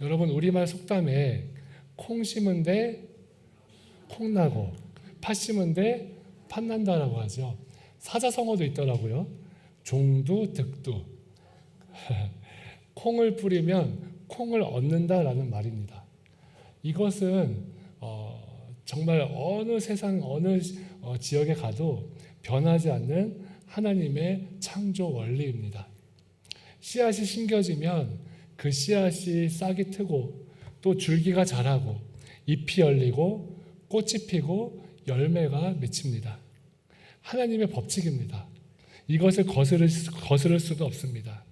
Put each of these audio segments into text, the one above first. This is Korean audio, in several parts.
여러분, 우리말 속담에 콩 심은데 콩 나고 팥 심은데 팥 난다라고 하죠. 사자성어도 있더라고요. 종두 득두. 콩을 뿌리면 콩을 얻는다라는 말입니다. 이것은 정말 어느 세상 어느 지역에 가도 변하지 않는 하나님의 창조 원리입니다. 씨앗이 심겨지면 그 씨앗이 싹이 트고 또 줄기가 자라고 잎이 열리고 꽃이 피고 열매가 맺힙니다. 하나님의 법칙입니다. 이것을 거스를 수도 없습니다.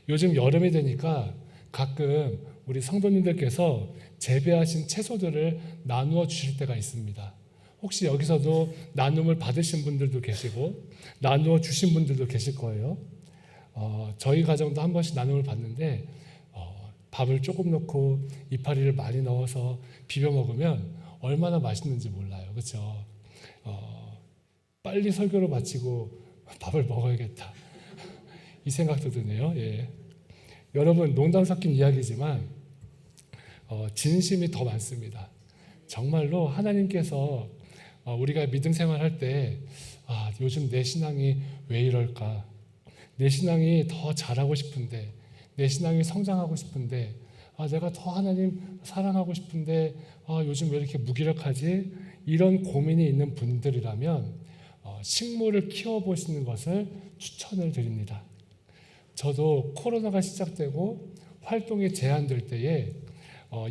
요즘 여름이 되니까 가끔 우리 성도님들께서 재배하신 채소들을 나누어 주실 때가 있습니다. 혹시 여기서도 나눔을 받으신 분들도 계시고 나누어 주신 분들도 계실 거예요. 저희 가정도 한 번씩 나눔을 받는데 밥을 조금 넣고 이파리를 많이 넣어서 비벼 먹으면 얼마나 맛있는지 몰라요. 그렇죠? 빨리 설교를 마치고 밥을 먹어야겠다. 이 생각도 드네요. 예. 여러분, 농담 섞인 이야기지만 진심이 더 많습니다. 정말로 하나님께서 우리가 믿음 생활할 때 요즘 내 신앙이 왜 이럴까? 내 신앙이 더 잘하고 싶은데, 내 신앙이 성장하고 싶은데, 내가 더 하나님 사랑하고 싶은데 요즘 왜 이렇게 무기력하지? 이런 고민이 있는 분들이라면 식물을 키워보시는 것을 추천을 드립니다. 저도 코로나가 시작되고 활동이 제한될 때에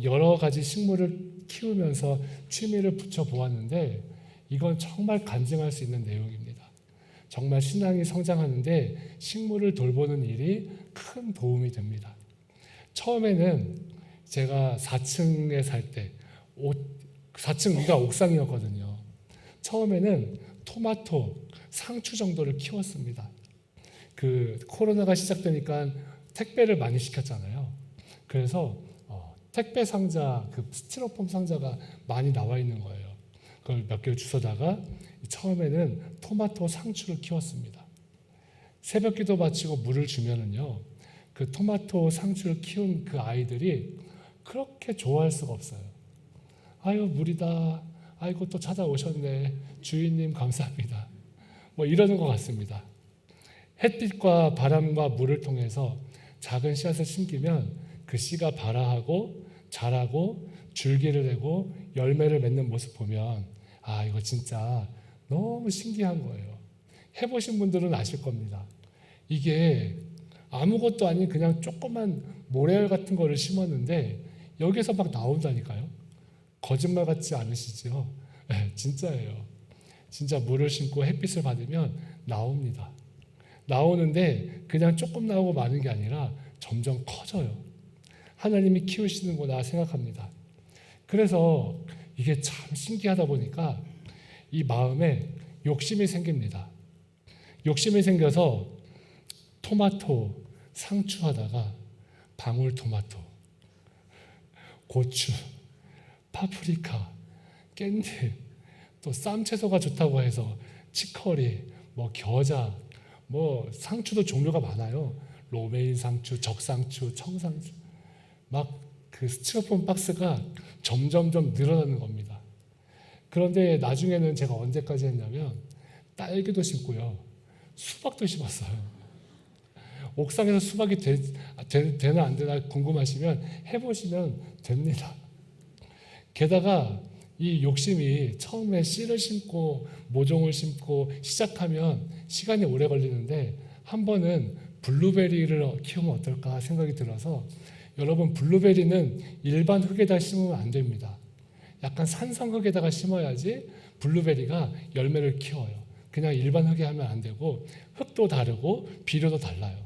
여러 가지 식물을 키우면서 취미를 붙여보았는데 이건 정말 간증할 수 있는 내용입니다. 정말 신앙이 성장하는데 식물을 돌보는 일이 큰 도움이 됩니다. 처음에는 제가 4층에 살 때 4층 위가 옥상이었거든요. 처음에는 토마토, 상추 정도를 키웠습니다. 그 코로나가 시작되니까 택배를 많이 시켰잖아요. 그래서 택배 상자, 그 스티로폼 상자가 많이 나와 있는 거예요. 그걸 몇 개를 주워다가 처음에는 토마토, 상추를 키웠습니다. 새벽 기도 마치고 물을 주면은요, 그 토마토, 상추를 키운 그 아이들이 그렇게 좋아할 수가 없어요. 아유, 물이다. 아이고, 또 찾아오셨네. 주인님 감사합니다. 뭐 이러는 것 같습니다. 햇빛과 바람과 물을 통해서 작은 씨앗을 심기면 그 씨가 발아하고 자라고 줄기를 내고 열매를 맺는 모습 보면 이거 진짜 너무 신기한 거예요. 해보신 분들은 아실 겁니다. 이게 아무것도 아닌 그냥 조그만 모래알 같은 거를 심었는데 여기서 막 나온다니까요. 거짓말 같지 않으시죠? 네, 진짜예요. 진짜 물을 심고 햇빛을 받으면 나옵니다. 나오는데 그냥 조금 나오고 마는 게 아니라 점점 커져요. 하나님이 키우시는구나 생각합니다. 그래서 이게 참 신기하다 보니까 이 마음에 욕심이 생깁니다. 욕심이 생겨서 토마토, 상추 하다가 방울토마토, 고추, 파프리카, 깻잎, 또 쌈채소가 좋다고 해서 치커리, 겨자, 상추도 종류가 많아요. 로메인 상추, 적상추, 청상추. 막 그 스티로폼 박스가 점점점 늘어나는 겁니다. 그런데 나중에는 제가 언제까지 했냐면 딸기도 심고요. 수박도 심었어요. 옥상에서 수박이 되나 안 되나 궁금하시면 해보시면 됩니다. 게다가 이 욕심이 처음에 씨를 심고 모종을 심고 시작하면 시간이 오래 걸리는데 한 번은 블루베리를 키우면 어떨까 생각이 들어서 여러분, 블루베리는 일반 흙에다 심으면 안 됩니다. 약간 산성 흙에다가 심어야지 블루베리가 열매를 키워요. 그냥 일반 흙에 하면 안 되고 흙도 다르고 비료도 달라요.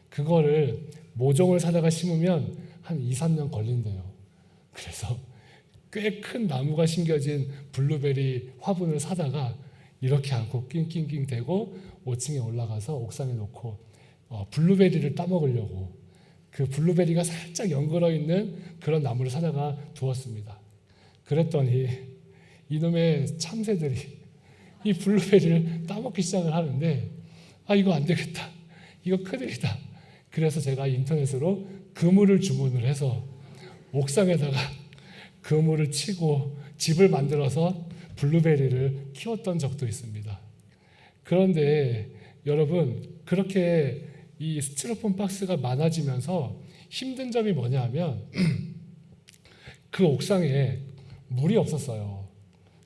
그거를 모종을 사다가 심으면 한 2, 3년 걸린대요. 그래서 꽤 큰 나무가 심겨진 블루베리 화분을 사다가 이렇게 안고 낑낑낑 대고 5층에 올라가서 옥상에 놓고 블루베리를 따먹으려고 그 블루베리가 살짝 연걸어 있는 그런 나무를 사다가 두었습니다. 그랬더니 이놈의 참새들이 이 블루베리를 따먹기 시작을 하는데 이거 안 되겠다. 이거 큰일이다. 그래서 제가 인터넷으로 그물을 주문을 해서 옥상에다가 그물을 치고 집을 만들어서 블루베리를 키웠던 적도 있습니다. 그런데 여러분, 그렇게 이 스티로폼 박스가 많아지면서 힘든 점이 뭐냐 하면 그 옥상에 물이 없었어요.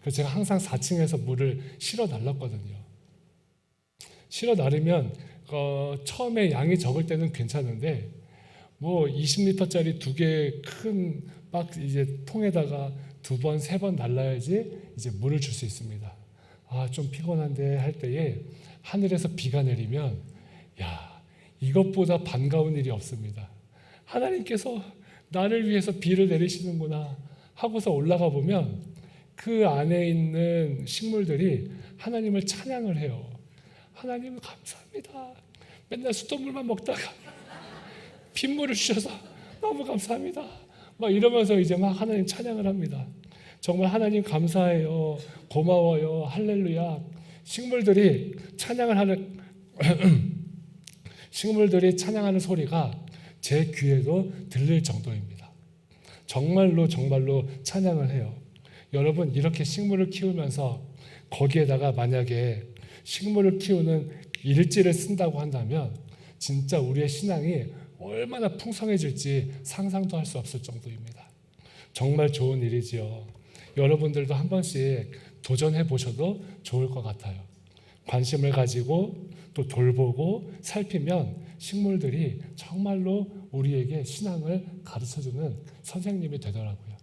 그래서 제가 항상 4층에서 물을 실어 달랐거든요. 실어 나르면 처음에 양이 적을 때는 괜찮은데 뭐 20리터짜리 2개 큰 박스 이제 통에다가 2번, 3번 날라야지 이제 물을 줄 수 있습니다. 아, 좀 피곤한데 할 때에 하늘에서 비가 내리면 야, 이것보다 반가운 일이 없습니다. 하나님께서 나를 위해서 비를 내리시는구나 하고서 올라가 보면 그 안에 있는 식물들이 하나님을 찬양을 해요. 하나님 감사합니다. 맨날 수돗물만 먹다가 빗물을 주셔서 너무 감사합니다. 막 이러면서 이제 막 하나님 찬양을 합니다. 정말 하나님 감사해요. 고마워요. 할렐루야. 식물들이 찬양을 하는 소리가 제 귀에도 들릴 정도입니다. 정말로 찬양을 해요. 여러분, 이렇게 식물을 키우면서 거기에다가 만약에 식물을 키우는 일지를 쓴다고 한다면 진짜 우리의 신앙이 얼마나 풍성해질지 상상도 할 수 없을 정도입니다. 정말 좋은 일이지요. 여러분들도 한 번씩 도전해 보셔도 좋을 것 같아요. 관심을 가지고 또 돌보고 살피면 식물들이 정말로 우리에게 신앙을 가르쳐주는 선생님이 되더라고요.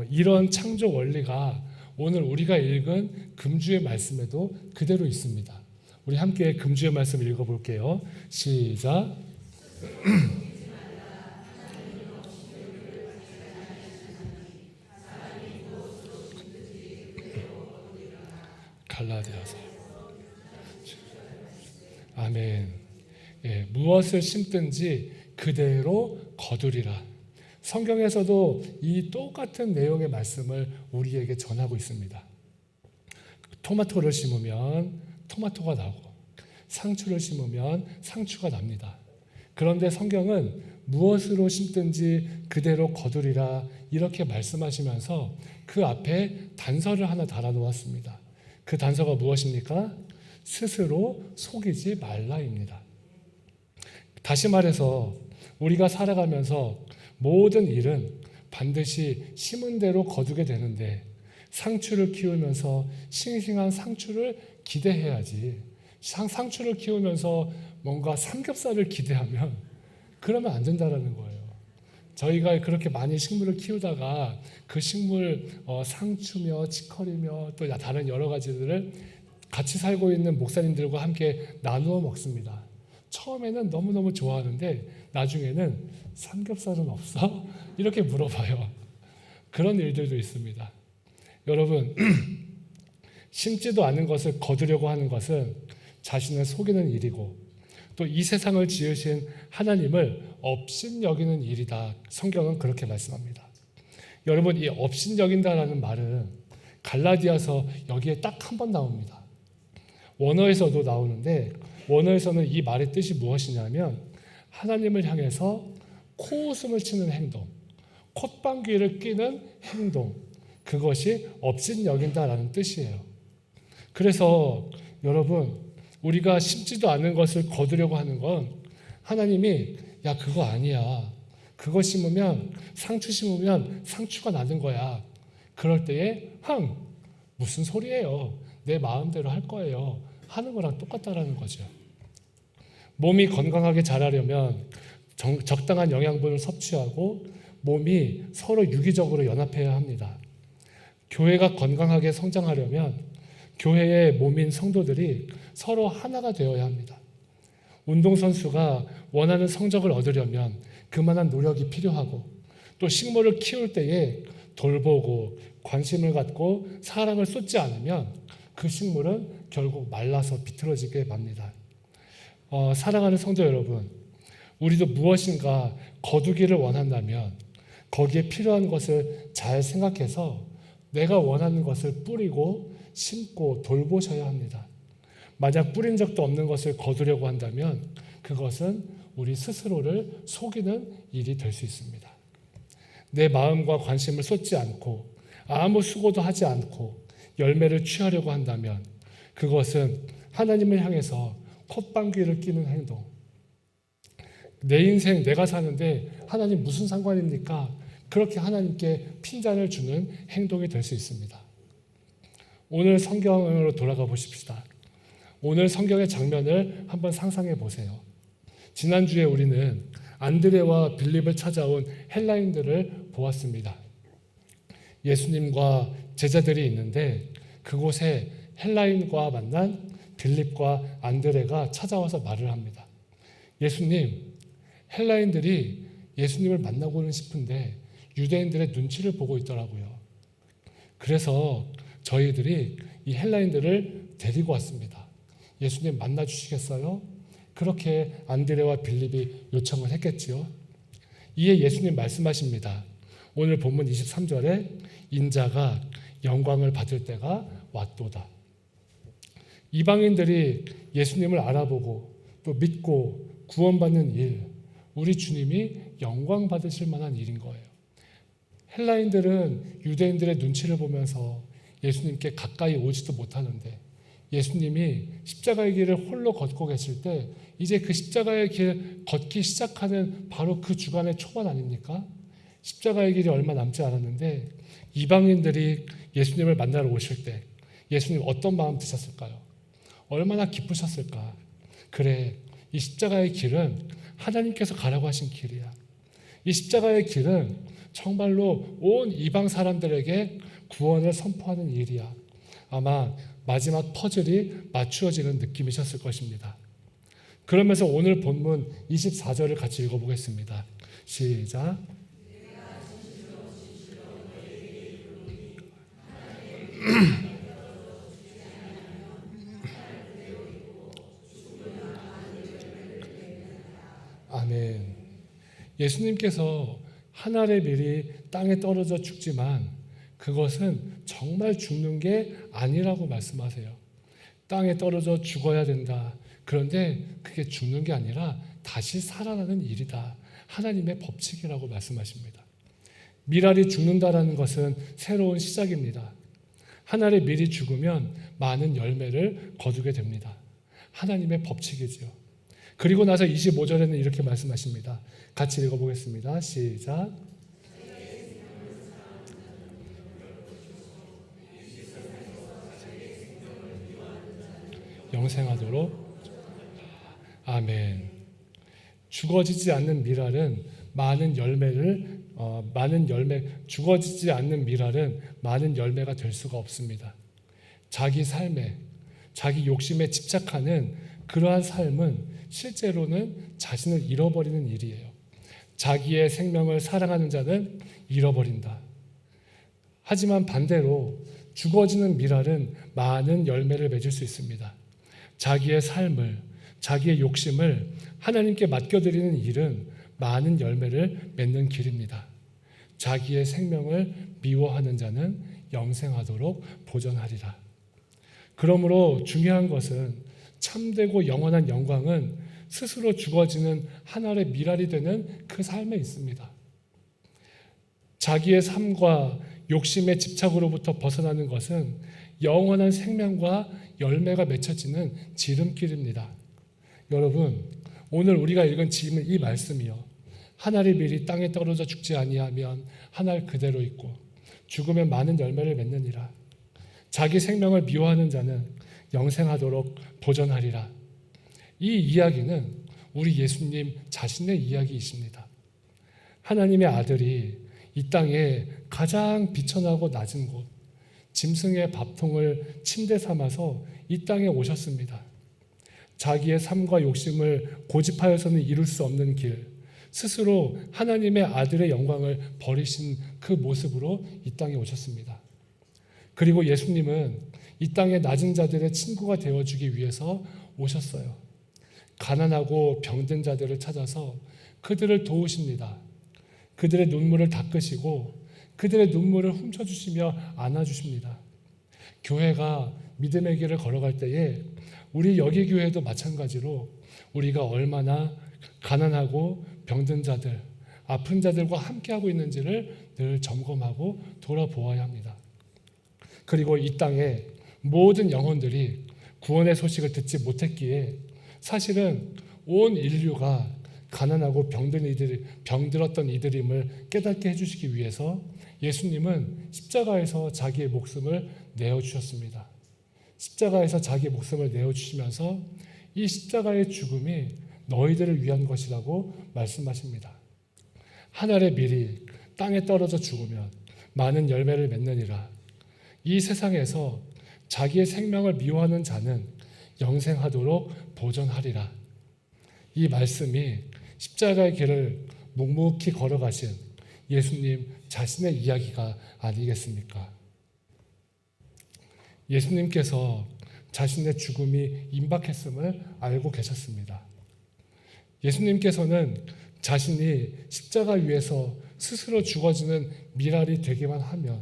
이런 창조 원리가 오늘 우리가 읽은 금주의 말씀에도 그대로 있습니다. 우리 함께 금주의 말씀 읽어볼게요. 시작. 갈라디아서. 아멘. 예, 무엇을 심든지 그대로 거두리라. 성경에서도 이 똑같은 내용의 말씀을 우리에게 전하고 있습니다. 토마토를 심으면 토마토가 나고 상추를 심으면 상추가 납니다. 그런데 성경은 무엇으로 심든지 그대로 거두리라 이렇게 말씀하시면서 그 앞에 단서를 하나 달아놓았습니다. 그 단서가 무엇입니까? 스스로 속이지 말라입니다. 다시 말해서 우리가 살아가면서 모든 일은 반드시 심은 대로 거두게 되는데 상추를 키우면서 싱싱한 상추를 기대해야지, 상추를 키우면서 뭔가 삼겹살을 기대하면 그러면 안 된다라는 거예요. 저희가 그렇게 많이 식물을 키우다가 그 식물 상추며 치커리며 또 다른 여러 가지들을 같이 살고 있는 목사님들과 함께 나누어 먹습니다. 처음에는 너무너무 좋아하는데 나중에는 삼겹살은 없어? 이렇게 물어봐요. 그런 일들도 있습니다. 여러분, 심지도 않은 것을 거두려고 하는 것은 자신을 속이는 일이고 또 이 세상을 지으신 하나님을 업신여기는 일이다. 성경은 그렇게 말씀합니다. 여러분, 이 업신여긴다라는 말은 갈라디아서 여기에 딱 한 번 나옵니다. 원어에서도 나오는데 원어에서는 이 말의 뜻이 무엇이냐면 하나님을 향해서 코웃음을 치는 행동, 콧방귀를 뀌는 행동, 그것이 업신여긴다라는 뜻이에요. 그래서 여러분, 우리가 심지도 않은 것을 거두려고 하는 건 하나님이 야 그거 아니야, 그거 심으면 상추 심으면 상추가 나는 거야. 그럴 때에 무슨 소리예요, 내 마음대로 할 거예요 하는 거랑 똑같다라는 거죠. 몸이 건강하게 자라려면 적당한 영양분을 섭취하고 몸이 서로 유기적으로 연합해야 합니다. 교회가 건강하게 성장하려면 교회의 몸인 성도들이 서로 하나가 되어야 합니다. 운동선수가 원하는 성적을 얻으려면 그만한 노력이 필요하고 또 식물을 키울 때에 돌보고 관심을 갖고 사랑을 쏟지 않으면 그 식물은 결국 말라서 비틀어지게 맙니다. 사랑하는 성도 여러분, 우리도 무엇인가 거두기를 원한다면 거기에 필요한 것을 잘 생각해서 내가 원하는 것을 뿌리고 심고 돌보셔야 합니다. 만약 뿌린 적도 없는 것을 거두려고 한다면 그것은 우리 스스로를 속이는 일이 될 수 있습니다. 내 마음과 관심을 쏟지 않고 아무 수고도 하지 않고 열매를 취하려고 한다면 그것은 하나님을 향해서 콧방귀를 뀌는 행동. 내 인생 내가 사는데 하나님 무슨 상관입니까? 그렇게 하나님께 핀잔을 주는 행동이 될 수 있습니다. 오늘 성경으로 돌아가 보십시다. 오늘 성경의 장면을 한번 상상해 보세요. 지난주에 우리는 안드레와 빌립을 찾아온 헬라인들을 보았습니다. 예수님과 제자들이 있는데 그곳에 헬라인과 만난 빌립과 안드레가 찾아와서 말을 합니다. 예수님, 헬라인들이 예수님을 만나고는 싶은데 유대인들의 눈치를 보고 있더라고요. 그래서 저희들이 이 헬라인들을 데리고 왔습니다. 예수님 만나 주시겠어요? 그렇게 안드레와 빌립이 요청을 했겠지요. 이에 예수님 말씀하십니다. 오늘 본문 23절에 인자가 영광을 받을 때가 왔도다. 이방인들이 예수님을 알아보고 또 믿고 구원받는 일, 우리 주님이 영광 받으실 만한 일인 거예요. 헬라인들은 유대인들의 눈치를 보면서 예수님께 가까이 오지도 못하는데 예수님이 십자가의 길을 홀로 걷고 계실 때 이제 그 십자가의 길 걷기 시작하는 바로 그 주간의 초반 아닙니까? 십자가의 길이 얼마 남지 않았는데 이방인들이 예수님을 만나러 오실 때 예수님 어떤 마음 드셨을까요? 얼마나 기쁘셨을까? 그래, 이 십자가의 길은 하나님께서 가라고 하신 길이야. 이 십자가의 길은 정말로 온 이방 사람들에게 구원을 선포하는 일이야. 아마 마지막 퍼즐이 맞추어지는 느낌이셨을 것입니다. 그러면서 오늘 본문 24절을 같이 읽어보겠습니다. 시작. 아멘. 예수님께서 하늘의 밀이 땅에 떨어져 죽지만 그것은 정말 죽는 게 아니라고 말씀하세요. 땅에 떨어져 죽어야 된다. 그런데 그게 죽는 게 아니라 다시 살아나는 일이다. 하나님의 법칙이라고 말씀하십니다. 밀알이 죽는다라는 것은 새로운 시작입니다. 하늘의 밀이 죽으면 많은 열매를 거두게 됩니다. 하나님의 법칙이지요. 그리고 나서 25절에는 이렇게 말씀하십니다. 같이 읽어보겠습니다. 시작. 영생하도록. 아멘. 죽어지지 않는 밀알은 죽어지지 않는 밀알은 많은 열매가 될 수가 없습니다. 자기 삶에, 자기 욕심에 집착하는 그러한 삶은 실제로는 자신을 잃어버리는 일이에요. 자기의 생명을 사랑하는 자는 잃어버린다. 하지만 반대로 죽어지는 밀알은 많은 열매를 맺을 수 있습니다. 자기의 삶을, 자기의 욕심을 하나님께 맡겨드리는 일은 많은 열매를 맺는 길입니다. 자기의 생명을 미워하는 자는 영생하도록 보전하리라. 그러므로 중요한 것은 참되고 영원한 영광은 스스로 죽어지는 하늘의 밀알이 되는 그 삶에 있습니다. 자기의 삶과 욕심의 집착으로부터 벗어나는 것은 영원한 생명과 열매가 맺혀지는 지름길입니다. 여러분, 오늘 우리가 읽은 지금 이 말씀이요. 하늘의 밀이 땅에 떨어져 죽지 아니하면 하늘 그대로 있고 죽으면 많은 열매를 맺느니라. 자기 생명을 미워하는 자는 영생하도록 보전하리라. 이 이야기는 우리 예수님 자신의 이야기이십니다. 하나님의 아들이 이 땅에 가장 비천하고 낮은 곳, 짐승의 밥통을 침대 삼아서 이 땅에 오셨습니다. 자기의 삶과 욕심을 고집하여서는 이룰 수 없는 길, 스스로 하나님의 아들의 영광을 버리신 그 모습으로 이 땅에 오셨습니다. 그리고 예수님은 이 땅의 낮은 자들의 친구가 되어주기 위해서 오셨어요. 가난하고 병든 자들을 찾아서 그들을 도우십니다. 그들의 눈물을 닦으시고 그들의 눈물을 훔쳐주시며 안아주십니다. 교회가 믿음의 길을 걸어갈 때에 우리 여기 교회도 마찬가지로 우리가 얼마나 가난하고 병든 자들, 아픈 자들과 함께하고 있는지를 늘 점검하고 돌아보아야 합니다. 그리고 이 땅에 모든 영혼들이 구원의 소식을 듣지 못했기에 사실은 온 인류가 가난하고 병들었던 이들임을 깨닫게 해주시기 위해서 예수님은 십자가에서 자기의 목숨을 내어주셨습니다. 십자가에서 자기의 목숨을 내어주시면서 이 십자가의 죽음이 너희들을 위한 것이라고 말씀하십니다. 하늘의 밀이 땅에 떨어져 죽으면 많은 열매를 맺느니라. 이 세상에서 자기의 생명을 미워하는 자는 영생하도록 보존하리라. 이 말씀이 십자가의 길을 묵묵히 걸어가신 예수님 자신의 이야기가 아니겠습니까? 예수님께서 자신의 죽음이 임박했음을 알고 계셨습니다. 예수님께서는 자신이 십자가 위에서 스스로 죽어지는 미랄이 되기만 하면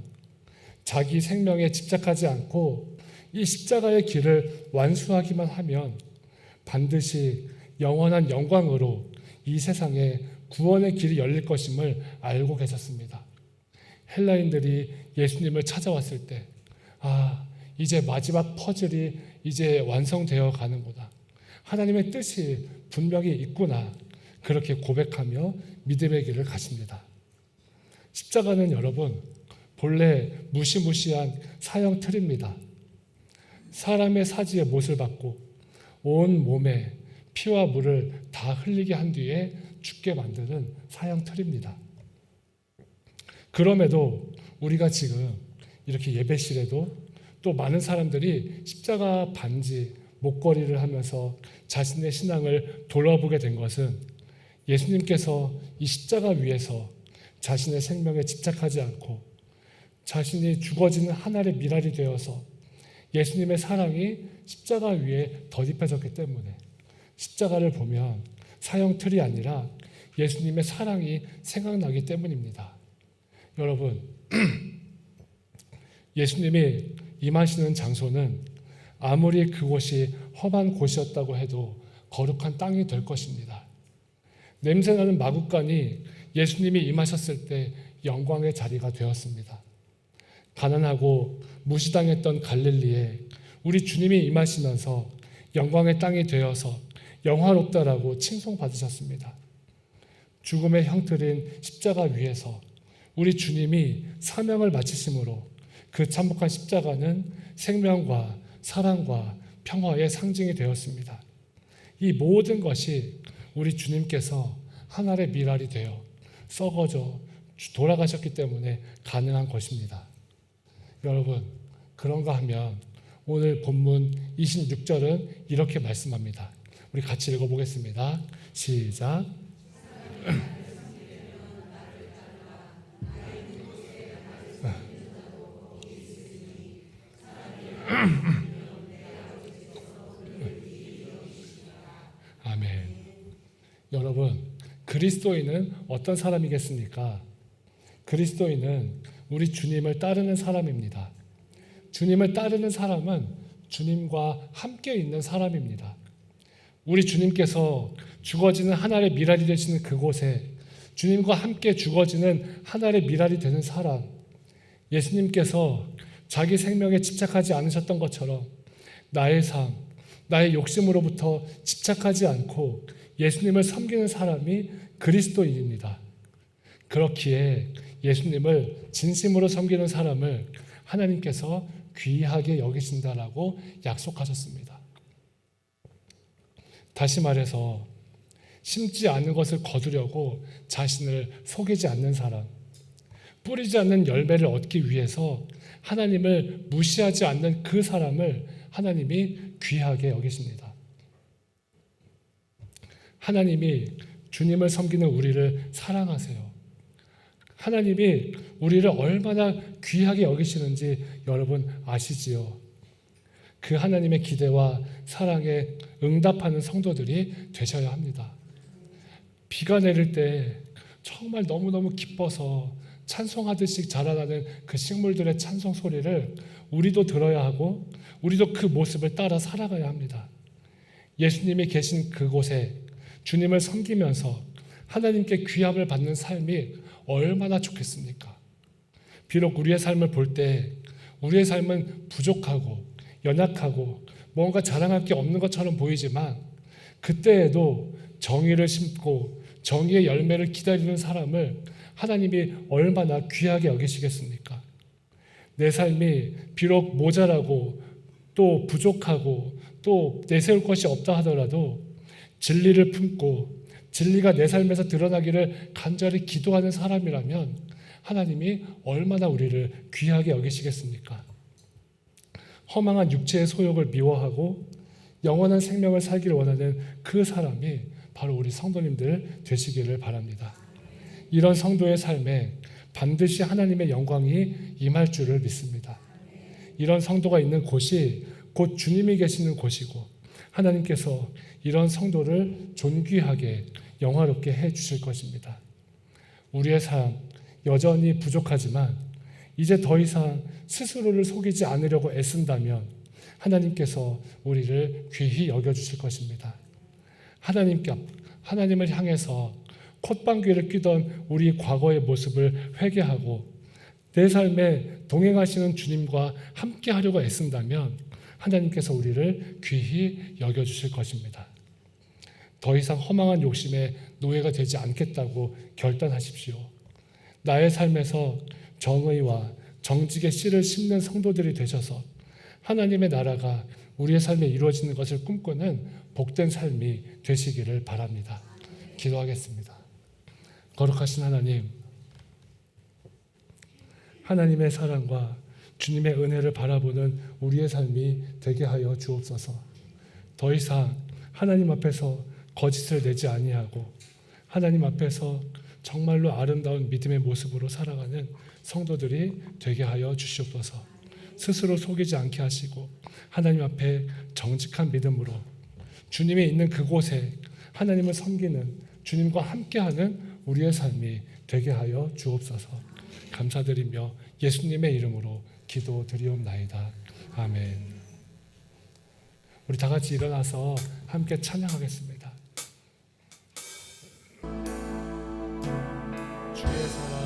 자기 생명에 집착하지 않고 이 십자가의 길을 완수하기만 하면 반드시 영원한 영광으로 이 세상에 구원의 길이 열릴 것임을 알고 계셨습니다. 헬라인들이 예수님을 찾아왔을 때 이제 마지막 퍼즐이 이제 완성되어 가는구나. 하나님의 뜻이 분명히 있구나. 그렇게 고백하며 믿음의 길을 가십니다. 십자가는 여러분 본래 무시무시한 사형 틀입니다. 사람의 사지에 못을 받고 온 몸에 피와 물을 다 흘리게 한 뒤에 죽게 만드는 사형 틀입니다. 그럼에도 우리가 지금 이렇게 예배실에도 또 많은 사람들이 십자가 반지, 목걸이를 하면서 자신의 신앙을 돌아보게 된 것은 예수님께서 이 십자가 위에서 자신의 생명에 집착하지 않고 자신이 죽어지는 하늘의 미랄이 되어서 예수님의 사랑이 십자가 위에 덧입혀졌기 때문에 십자가를 보면 사형 틀이 아니라 예수님의 사랑이 생각나기 때문입니다. 여러분, 예수님이 임하시는 장소는 아무리 그곳이 험한 곳이었다고 해도 거룩한 땅이 될 것입니다. 냄새나는 마구간이 예수님이 임하셨을 때 영광의 자리가 되었습니다. 가난하고 무시당했던 갈릴리에 우리 주님이 임하시면서 영광의 땅이 되어서 영화롭다라고 칭송받으셨습니다. 죽음의 형틀인 십자가 위에서 우리 주님이 사명을 마치심으로 그 참혹한 십자가는 생명과 사랑과 평화의 상징이 되었습니다. 이 모든 것이 우리 주님께서 하늘의 미랄이 되어 썩어져 돌아가셨기 때문에 가능한 것입니다. 여러분, 그런가 하면 오늘 본문 26절은 이렇게 말씀합니다. 우리 같이 읽어보겠습니다. 시작. 아멘. 여러분, 그리스도인은 어떤 사람이겠습니까? 그리스도인은 우리 주님을 따르는 사람입니다. 주님을 따르는 사람은 주님과 함께 있는 사람입니다. 우리 주님께서 죽어지는 하늘의 미랄이 되시는 그곳에 주님과 함께 죽어지는 하늘의 미랄이 되는 사람, 예수님께서 자기 생명에 집착하지 않으셨던 것처럼 나의 삶, 나의 욕심으로부터 집착하지 않고 예수님을 섬기는 사람이 그리스도인입니다. 그렇기에 예수님을 진심으로 섬기는 사람을 하나님께서 귀하게 여기신다라고 약속하셨습니다. 다시 말해서 심지 않은 것을 거두려고 자신을 속이지 않는 사람, 뿌리지 않는 열매를 얻기 위해서 하나님을 무시하지 않는 그 사람을 하나님이 귀하게 여기십니다. 하나님이 주님을 섬기는 우리를 사랑하세요. 하나님이 우리를 얼마나 귀하게 여기시는지 여러분 아시지요? 그 하나님의 기대와 사랑에 응답하는 성도들이 되셔야 합니다. 비가 내릴 때 정말 너무너무 기뻐서 찬송하듯이 자라나는 그 식물들의 찬송 소리를 우리도 들어야 하고 우리도 그 모습을 따라 살아가야 합니다. 예수님이 계신 그곳에 주님을 섬기면서 하나님께 귀함을 받는 삶이 얼마나 좋겠습니까? 비록 우리의 삶을 볼 때 우리의 삶은 부족하고 연약하고 뭔가 자랑할 게 없는 것처럼 보이지만 그때에도 정의를 심고 정의의 열매를 기다리는 사람을 하나님이 얼마나 귀하게 여기시겠습니까? 내 삶이 비록 모자라고 또 부족하고 또 내세울 것이 없다 하더라도 진리를 품고 진리가 내 삶에서 드러나기를 간절히 기도하는 사람이라면 하나님이 얼마나 우리를 귀하게 여기시겠습니까? 허망한 육체의 소욕을 미워하고 영원한 생명을 살기를 원하는 그 사람이 바로 우리 성도님들 되시기를 바랍니다. 이런 성도의 삶에 반드시 하나님의 영광이 임할 줄을 믿습니다. 이런 성도가 있는 곳이 곧 주님이 계시는 곳이고 하나님께서 이런 성도를 존귀하게 영화롭게 해 주실 것입니다. 우리의 삶 여전히 부족하지만 이제 더 이상 스스로를 속이지 않으려고 애쓴다면 하나님께서 우리를 귀히 여겨주실 것입니다. 하나님을 향해서 콧방귀를 뀌던 우리 과거의 모습을 회개하고 내 삶에 동행하시는 주님과 함께 하려고 애쓴다면 하나님께서 우리를 귀히 여겨주실 것입니다. 더 이상 허망한 욕심의 노예가 되지 않겠다고 결단하십시오. 나의 삶에서 정의와 정직의 씨를 심는 성도들이 되셔서 하나님의 나라가 우리의 삶에 이루어지는 것을 꿈꾸는 복된 삶이 되시기를 바랍니다. 기도하겠습니다. 거룩하신 하나님, 하나님의 사랑과 주님의 은혜를 바라보는 우리의 삶이 되게 하여 주옵소서. 더 이상 하나님 앞에서 거짓을 내지 아니하고 하나님 앞에서 정말로 아름다운 믿음의 모습으로 살아가는 성도들이 되게 하여 주시옵소서. 스스로 속이지 않게 하시고 하나님 앞에 정직한 믿음으로 주님이 있는 그곳에 하나님을 섬기는 주님과 함께하는 우리의 삶이 되게 하여 주옵소서. 감사드리며 예수님의 이름으로 기도드리옵나이다. 아멘. 우리 다 같이 일어나서 함께 찬양하겠습니다. 주의 사랑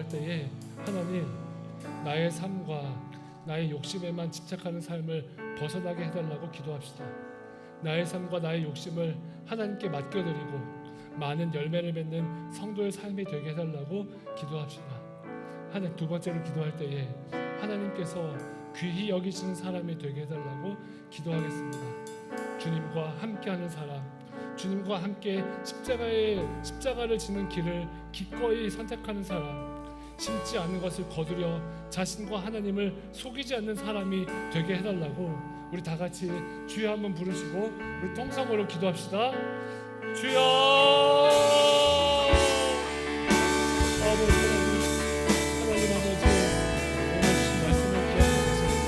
기도할 때에 하나님, 나의 삶과 나의 욕심에만 집착하는 삶을 벗어나게 해달라고 기도합시다. 나의 삶과 나의 욕심을 하나님께 맡겨드리고 많은 열매를 맺는 성도의 삶이 되게 해달라고 기도합시다. 하나님, 두 번째로 기도할 때에 하나님께서 귀히 여기시는 사람이 되게 해달라고 기도하겠습니다. 주님과 함께하는 사람, 주님과 함께 십자가를 지는 길을 기꺼이 선택하는 사람, 심지 않은 것을 거두려 자신과 하나님을 속이지 않는 사람이 되게 해달라고 우리 다 같이 주여 한번 부르시고 우리 통성으로 기도합시다. 주여! 아버지 하나님, 오늘 주신 말씀을 기억하겠습니다. 오늘 주신 말씀을 기억하고 그 말씀으로 우리가 살기를 원합니다.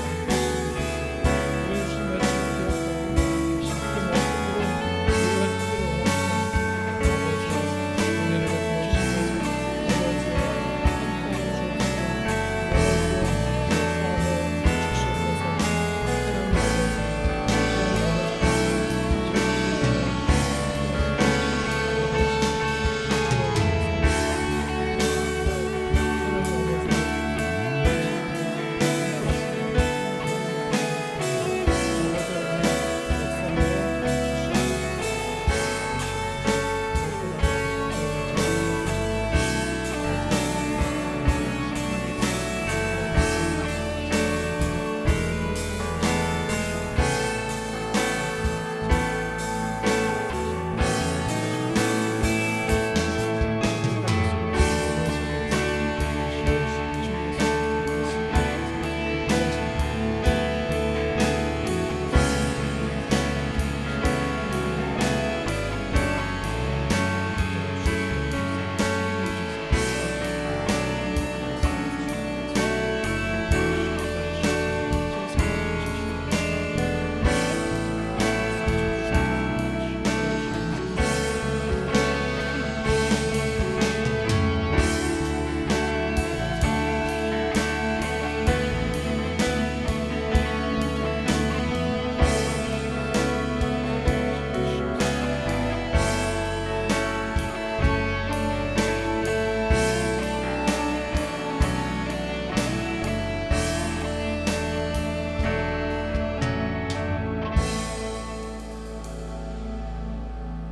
아버지, 은혜를 베풀어 주시면서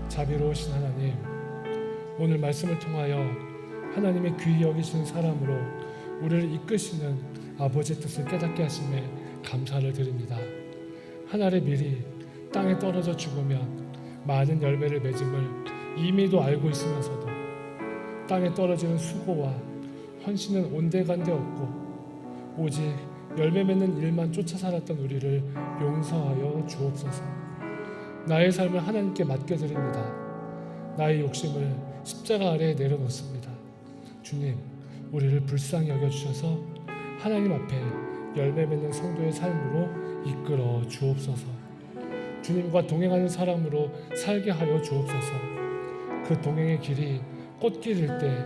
자비로우신 하나님, 오늘 말씀을 통하여 하나님의 귀히 여기시는 사람으로 우리를 이끄시는 아버지의 뜻을 깨닫게 하심에 감사를 드립니다. 하늘의 밀이 땅에 떨어져 죽으면 많은 열매를 맺음을 이미도 알고 있으면서도 땅에 떨어지는 수고와 헌신은 온데간데 없고 오직 열매 맺는 일만 쫓아 살았던 우리를 용서하여 주옵소서. 나의 삶을 하나님께 맡겨드립니다. 나의 욕심을 십자가 아래에 내려놓습니다. 주님, 우리를 불쌍히 여겨주셔서 하나님 앞에 열매 맺는 성도의 삶으로 이끌어 주옵소서. 주님과 동행하는 사람으로 살게 하여 주옵소서. 그 동행의 길이 꽃길일 때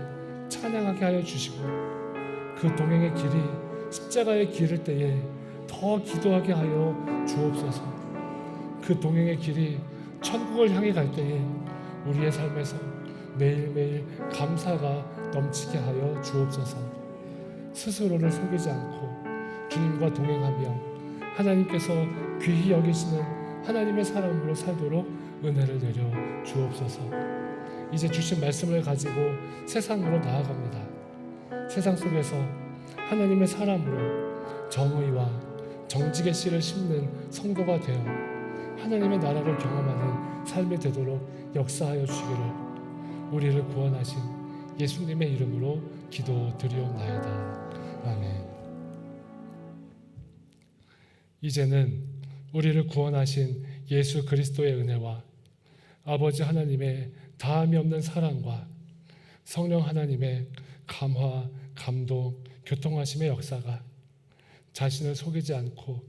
찬양하게 하여 주시고 그 동행의 길이 십자가의 길일 때에 더 기도하게 하여 주옵소서. 그 동행의 길이 천국을 향해 갈 때에 우리의 삶에서 매일매일 감사가 넘치게 하여 주옵소서. 스스로를 속이지 않고 주님과 동행하며 하나님께서 귀히 여기시는 하나님의 사람으로 살도록 은혜를 내려 주옵소서. 이제 주신 말씀을 가지고 세상으로 나아갑니다. 세상 속에서 하나님의 사람으로 정의와 정직의 씨를 심는 성도가 되어 하나님의 나라를 경험하는 삶이 되도록 역사하여 주시기를 우리를 구원하신 예수님의 이름으로 기도드리옵나이다. 아멘. 이제는 우리를 구원하신 예수 그리스도의 은혜와 아버지 하나님의 다함이 없는 사랑과 성령 하나님의 감화, 감동, 교통하심의 역사가 자신을 속이지 않고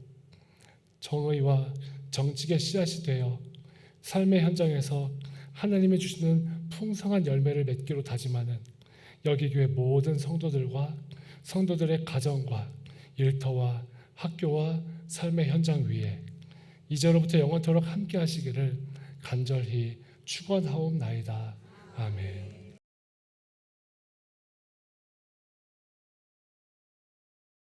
정의와 정직의 씨앗이 되어 삶의 현장에서 하나님이 주시는 풍성한 열매를 맺기로 다짐하는 여기 교회 모든 성도들과 성도들의 가정과 일터와 학교와 삶의 현장 위에 이제로부터 영원토록 함께 하시기를 간절히 축원하옵나이다. 아멘.